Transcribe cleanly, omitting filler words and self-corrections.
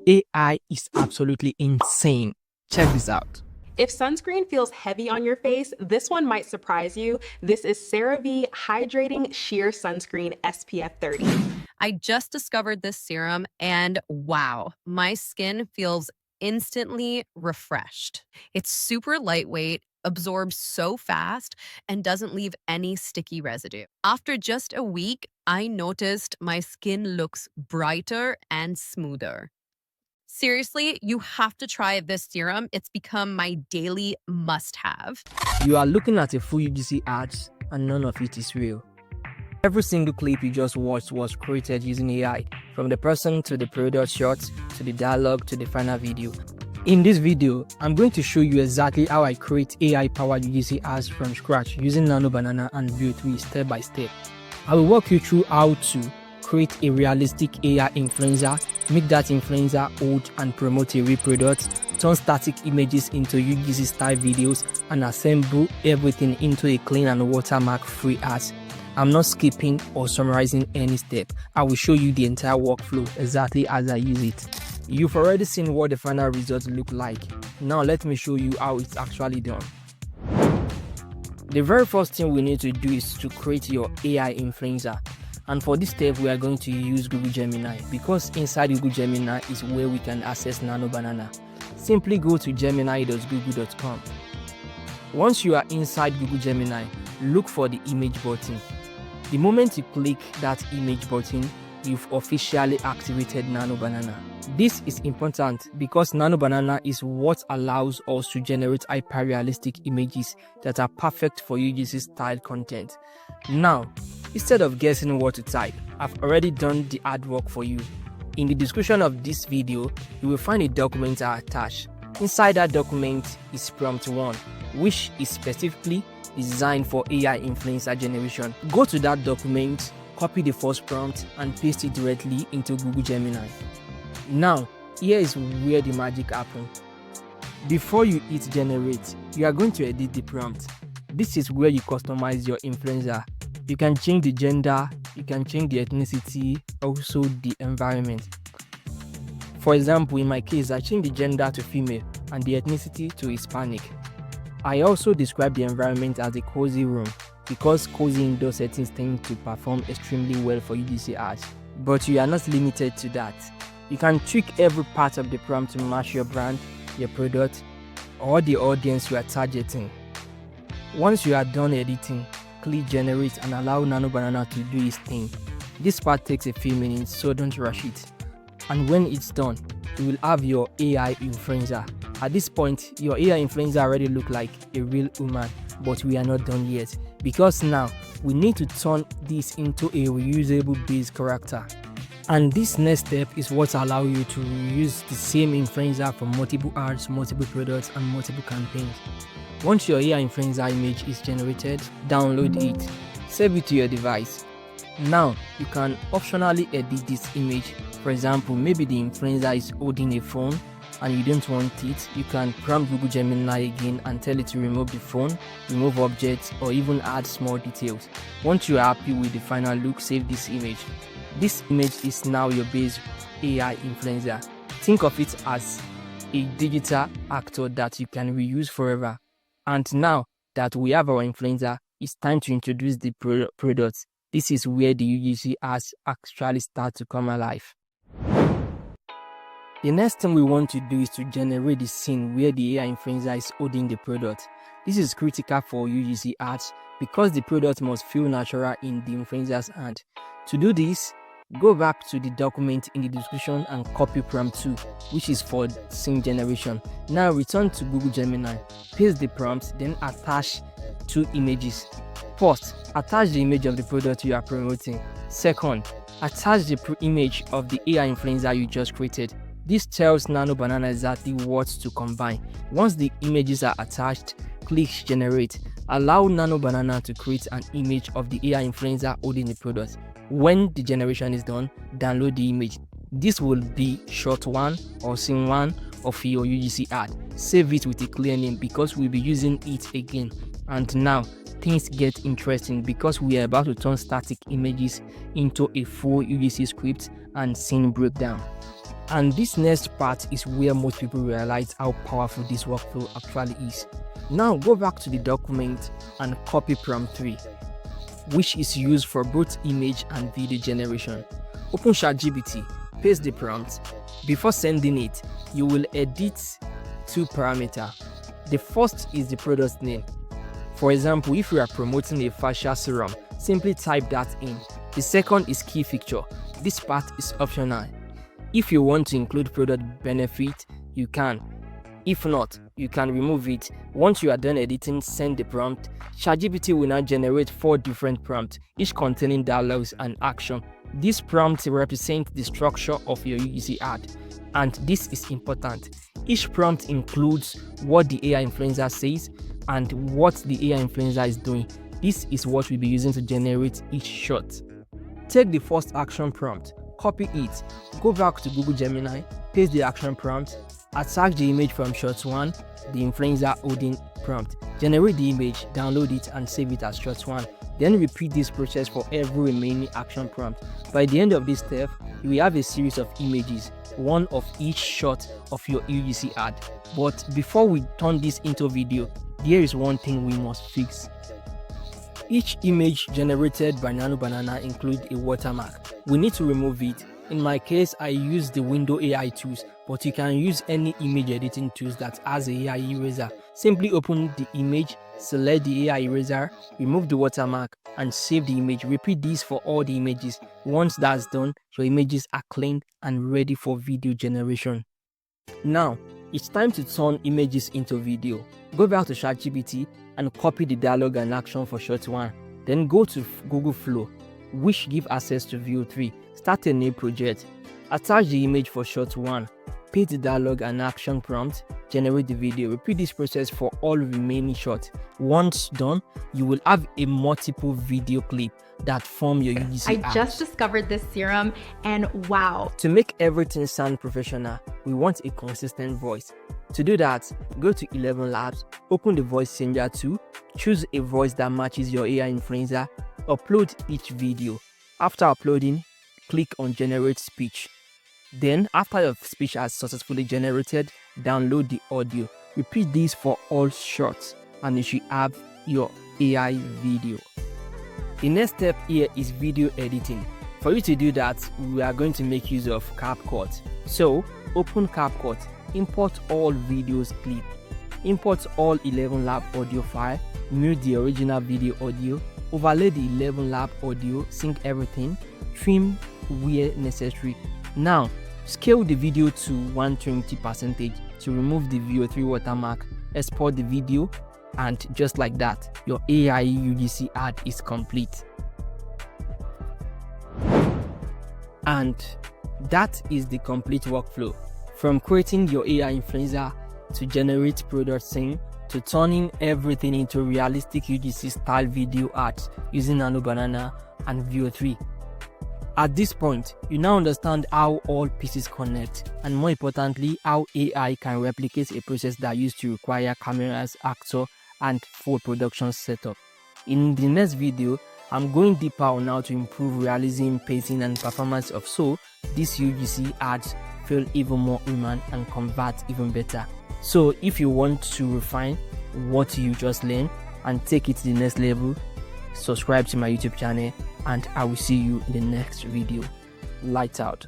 AI is absolutely insane. Check this out. If sunscreen feels heavy on your face, this one might surprise you. This is CeraVe Hydrating Sheer Sunscreen SPF 30. I just discovered this serum and wow, my skin feels instantly refreshed. It's super lightweight, absorbs so fast, and doesn't leave any sticky residue. After just a week, I noticed my skin looks brighter and smoother. Seriously, you have to try this serum. It's become my daily must-have. You are looking at a full UGC ads and none of it is real. Every single clip you just watched was created using AI, from the person to the product shots, to the dialogue, to the final video. In this video, I'm going to show you exactly how I create AI-powered UGC ads from scratch using Nano Banana and Veo 3 step by step. I will walk you through how to create a realistic AI influencer, make that influencer hold and promote a real product, turn static images into UGC style videos, and assemble everything into a clean and watermark-free ads. I'm not skipping or summarizing any step. I will show you the entire workflow exactly as I use it. You've already seen what the final results look like. Now let me show you how it's actually done. The very first thing we need to do is to create your AI influencer. And for this step, we are going to use Google Gemini because inside Google Gemini is where we can access Nano Banana. Simply go to gemini.google.com. Once you are inside Google Gemini, look for the image button. The moment you click that image button, you've officially activated Nano Banana. This is important because Nano Banana is what allows us to generate hyper-realistic images that are perfect for UGC style content. Now, instead of guessing what to type, I've already done the hard work for you. In the description of this video, you will find a document I attached. Inside that document is prompt 1, which is specifically designed for AI influencer generation. Go to that document, copy the first prompt, and paste it directly into Google Gemini. Now, here is where the magic happens. Before you hit generate, you are going to edit the prompt. This is where you customize your influencer. You can change the gender, you can change the ethnicity, also the environment. For example, in my case, I changed the gender to female and the ethnicity to Hispanic. I also describe the environment as a cozy room because cozy indoor settings tend to perform extremely well for UGC ads. But you are not limited to that. You can tweak every part of the prompt to match your brand, your product, or the audience you are targeting. Once you are done editing, click generate and allow Nano Banana to do its thing. This part takes a few minutes, so don't rush it. And when it's done, you will have your AI influencer. At this point, your AI influencer already looks like a real human, but we are not done yet because now we need to turn this into a reusable base character. And this next step is what allows you to use the same influencer for multiple ads, multiple products, and multiple campaigns. Once your AI influencer image is generated, download it, save it to your device. Now, you can optionally edit this image. For example, maybe the influencer is holding a phone and you don't want it. You can prompt Google Gemini again and tell it to remove the phone, remove objects, or even add small details. Once you are happy with the final look, save this image. This image is now your base AI influencer. Think of it as a digital actor that you can reuse forever. And now that we have our influencer, it's time to introduce the products. This is where the UGC ads actually start to come alive. The next thing we want to do is to generate the scene where the AI influencer is holding the product. This is critical for UGC ads because the product must feel natural in the influencer's hand. To do this, go back to the document in the description and copy prompt 2, which is for scene generation. Now return to Google Gemini, paste the prompt, then attach 2 images. First, attach the image of the product you are promoting. Second, attach the image of the AI influencer you just created. This tells Nano Banana exactly what to combine. Once the images are attached, click generate. Allow Nano Banana to create an image of the AI influencer holding the product. When the generation is done, download the image. This will be shot 1 or scene 1 of your UGC ad. Save it with a clear name because we'll be using it again. And now things get interesting because we are about to turn static images into a full UGC script and scene breakdown. And this next part is where most people realize how powerful this workflow actually is. Now go back to the document and copy prompt 3, which is used for both image and video generation. Open ChatGPT, paste the prompt. Before sending it, you will edit 2 parameters. The first is the product name. For example, if you are promoting a facial serum, simply type that in. The second is key feature. This part is optional. If you want to include product benefit, you can. If not, you can remove it. Once you are done editing, send the prompt. ChatGPT will now generate 4 different prompts, each containing dialogues and action. These prompts represent the structure of your UGC ad, and this is important. Each prompt includes what the AI influencer says and what the AI influencer is doing. This is what we'll be using to generate each shot. Take the first action prompt, copy it, go back to Google Gemini, paste the action prompt, attach the image from shot 1, the influencer holding prompt, generate the image, download it and save it as shot 1. Then repeat this process for every remaining action prompt. By the end of this step, you will have a series of images, one of each shot of your UGC ad. But before we turn this into video, there is one thing we must fix. Each image generated by Nano Banana includes a watermark. We need to remove it. In my case, I use the window AI tools, but you can use any image editing tools that has a AI eraser. Simply open the image, select the AI eraser, remove the watermark, and save the image. Repeat this for all the images. Once that's done, your images are cleaned and ready for video generation. Now, it's time to turn images into video. Go back to ChatGPT and copy the dialogue and action for shot 1. Then go to Google Flow, which give access to Veo 3. Start a new project. Attach the image for shot 1. Paste the dialogue and action prompt. Generate the video. Repeat this process for all remaining shots. Once done, you will have a multiple video clip that form your UGC I just discovered this serum and wow. To make everything sound professional, we want a consistent voice. To do that, go to 11 Labs, open the voice changer tool, choose a voice that matches your AI influencer, upload each video. After uploading, click on generate speech. Then, after your speech has successfully generated, download the audio. Repeat this for all shots and you should have your AI video. The next step here is video editing. For you to do that, we are going to make use of CapCut. So, open CapCut, import all videos clip, import all 11 Lab audio file, mute the original video audio, overlay the 11 Lab audio, sync everything, trim where necessary. Now, scale the video to 120% to remove the Veo 3 watermark, export the video, and just like that, your AI UGC ad is complete. And that is the complete workflow. From creating your AI influencer to generate product scene to turning everything into realistic UGC style video ads using Nano Banana and Veo 3. At this point, you now understand how all pieces connect, and more importantly, how AI can replicate a process that used to require cameras, actor, and full production setup. In the next video, I'm going deeper on how to improve realism, pacing, and performance of so these UGC ads feel even more human and convert even better. So if you want to refine what you just learned and take it to the next level, subscribe to my YouTube channel and I will see you in the next video. Lights out.